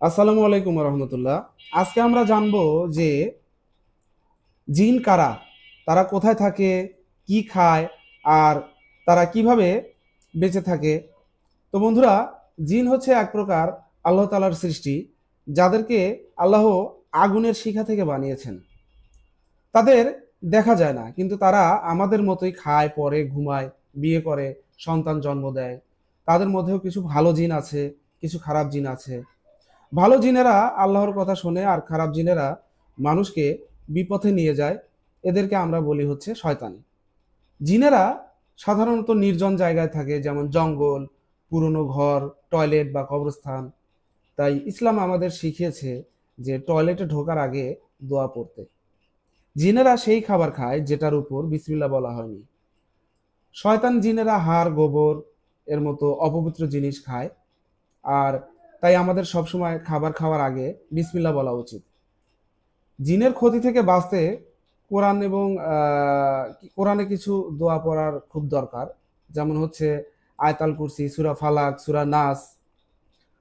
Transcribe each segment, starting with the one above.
আসসালামু আলাইকুম রহমতুল্লাহ। আজকে আমরা জানবো যে জিন কারা, তারা কোথায় থাকে, কি খায়, আর তারা কিভাবে বেঁচে থাকে। তো বন্ধুরা, জিন হচ্ছে এক প্রকার আল্লাহ তাআলার সৃষ্টি, যাদেরকে আল্লাহ আগুনের শিখা থেকে বানিয়েছেন। তাদের দেখা যায় না, কিন্তু তারা আমাদের মতোই খায়, পরে ঘুমায়, বিয়ে করে, সন্তান জন্ম দেয়। তাদের মধ্যেও কিছু ভালো জিন আছে, কিছু খারাপ জিন আছে। ভালো জিনেরা আল্লাহর কথা শোনে, আর খারাপ জিনেরা মানুষকে বিপথে নিয়ে যায়। এদেরকে আমরা বলি হচ্ছে শয়তান। জিনেরা সাধারণত নির্জন জায়গায় থাকে, যেমন জঙ্গল, পুরনো ঘর, টয়লেট বা কবরস্থান। তাই ইসলাম আমাদের শিখিয়েছে যে টয়লেটে ঢোকার আগে দোয়া পড়তে। জিনেরা সেই খাবার খায় যেটার উপর বিসমিল্লাহ বলা হয়নি। শয়তান জিনেরা হাড়, গোবর এর মতো অপবিত্র জিনিস খায়। আর তাই আমাদের সবসময় খাবার খাওয়ার আগে বিসমিল্লাহ বলা উচিত। জিনের ক্ষতি থেকে বাঁচতে কোরআন এবং কোরআনে কিছু দোয়া পড়ার খুব দরকার। যেমন হচ্ছে আয়তাল কুরসি, সূরা ফালাক, সূরা নাস।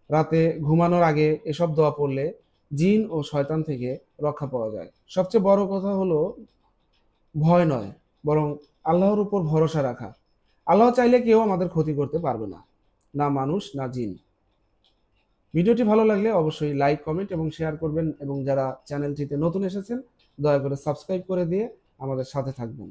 রাতে ঘুমানোর আগে এসব দোয়া পড়লে জিন ও শয়তান থেকে রক্ষা পাওয়া যায়। সবচেয়ে বড় কথা হলো ভয় নয়, বরং আল্লাহর উপর ভরসা রাখা। আল্লাহ চাইলে কেউ আমাদের ক্ষতি করতে পারবে না, না মানুষ না জিন। ভিডিওটি ভালো লাগলে অবশ্যই লাইক, কমেন্ট এবং শেয়ার করবেন, এবং যারা চ্যানেলটিতে নতুন এসেছেন দয়া করে সাবস্ক্রাইব করে দিয়ে আমাদের সাথে থাকবেন।